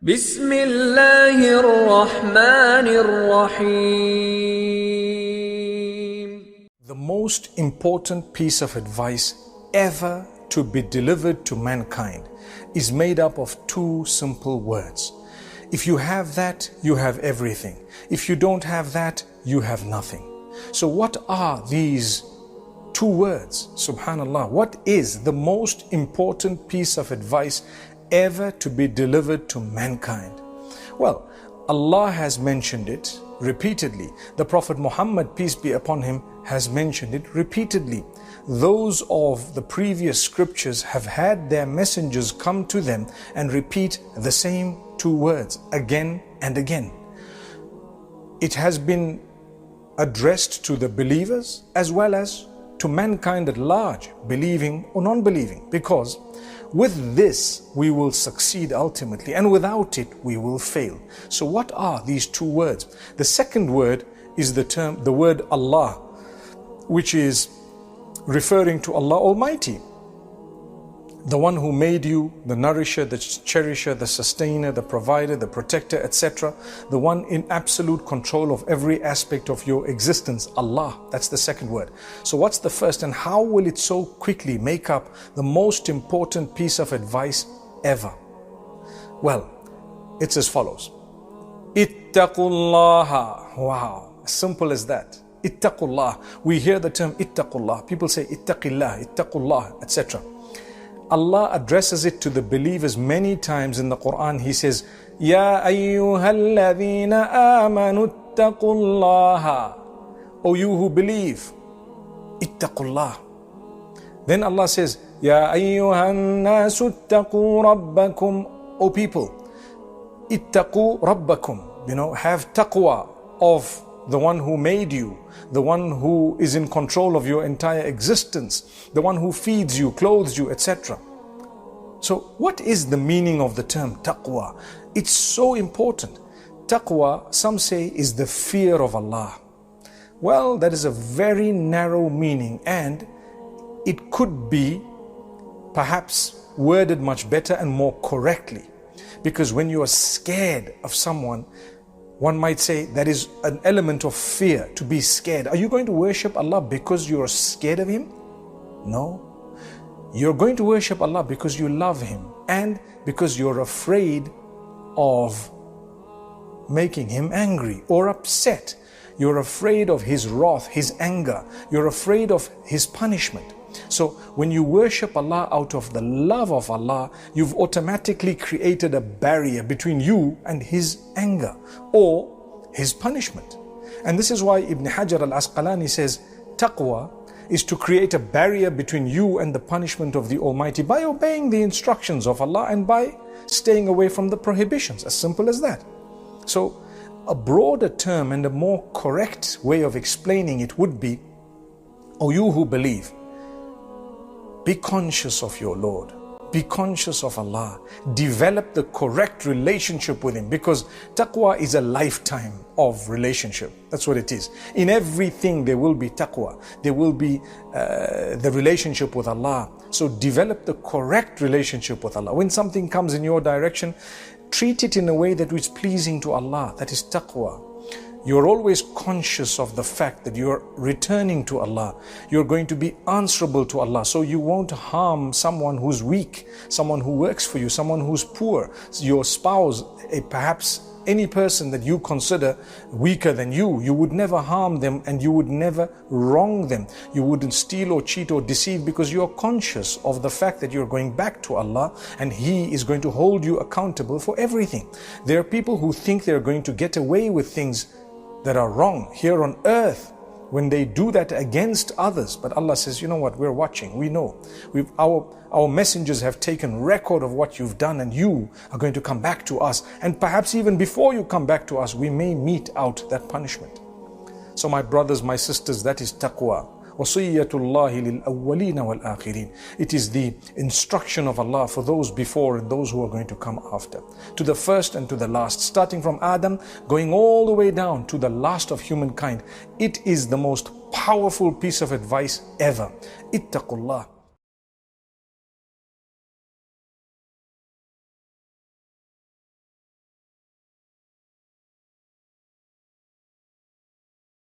بسم الله الرحمن الرحيم. The most important piece of advice ever to be delivered to mankind is made up of two simple words. If you have that, you have everything. If you don't have that, you have nothing. So what are these two words? Subhanallah, what is the most important piece of advice ever to be delivered to mankind? Well, Allah has mentioned it repeatedly. The Prophet Muhammad, peace be upon him, has mentioned it repeatedly. Those of the previous scriptures have had their messengers come to them and repeat the same two words again and again. It has been addressed to the believers as well as to mankind at large, believing or non-believing, because with this we will succeed ultimately, and without it we will fail. So what are these two words? The second word is the word Allah, which is referring to Allah Almighty, the one who made you, the nourisher, the cherisher, the sustainer, the provider, the protector, etc. The one in absolute control of every aspect of your existence, Allah. That's the second word. So what's the first, and how will it so quickly make up the most important piece of advice ever? Well, it's as follows. Ittaqullaha. Wow, simple as that. Ittaqullah. We hear the term ittaqullah. People say ittaqillah, ittaqullah, etc. Allah addresses it to the believers many times in the Qur'an. He says, Ya ayyuhalladhina amanu ittaqullaha. O you who believe, ittaqullah. Then Allah says, Ya ayyuhan nasu ittaqu rabbakum. O people, ittaqu rabbakum. Have taqwa of the one who made you, the one who is in control of your entire existence, the one who feeds you, clothes you, etc. So what is the meaning of the term taqwa? It's so important. Taqwa, some say, is the fear of Allah. Well, that is a very narrow meaning, and it could be perhaps worded much better and more correctly. Because when you are scared of someone, one might say that is an element of fear, to be scared. Are you going to worship Allah because you are scared of Him? No. You're going to worship Allah because you love Him and because you're afraid of making Him angry or upset. You're afraid of His wrath, His anger. You're afraid of His punishment. So when you worship Allah out of the love of Allah, you've automatically created a barrier between you and His anger or His punishment. And this is why Ibn Hajar al-Asqalani says, taqwa is to create a barrier between you and the punishment of the Almighty by obeying the instructions of Allah and by staying away from the prohibitions. As simple as that. So a broader term and a more correct way of explaining it would be, O you who believe, be conscious of your Lord. Be conscious of Allah. Develop the correct relationship with Him, because taqwa is a lifetime of relationship. That's what it is. In everything there will be taqwa. There will be the relationship with Allah. So develop the correct relationship with Allah. When something comes in your direction, treat it in a way that is pleasing to Allah. That is taqwa. You're always conscious of the fact that you're returning to Allah. You're going to be answerable to Allah. So you won't harm someone who's weak, someone who works for you, someone who's poor, your spouse, perhaps any person that you consider weaker than you. You would never harm them and you would never wrong them. You wouldn't steal or cheat or deceive, because you're conscious of the fact that you're going back to Allah and He is going to hold you accountable for everything. There are people who think they're going to get away with things that are wrong here on earth when they do that against others. But Allah says, you know what, we're watching, we know. Our messengers have taken record of what you've done, and you are going to come back to us. And perhaps even before you come back to us, we may mete out that punishment. So my brothers, my sisters, that is taqwa. Wasiyatullahi lil awwalina wal akhirin. It is the instruction of Allah for those before and those who are going to come after. To the first and to the last, starting from Adam, going all the way down to the last of humankind. It is the most powerful piece of advice ever. Ittaqullah.